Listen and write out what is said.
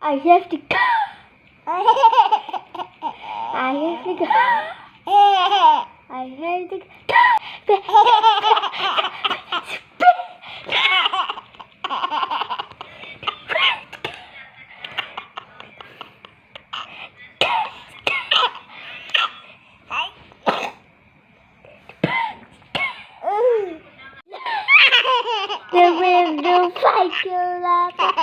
I have to go. I have to go. I have to the window fight you laugh.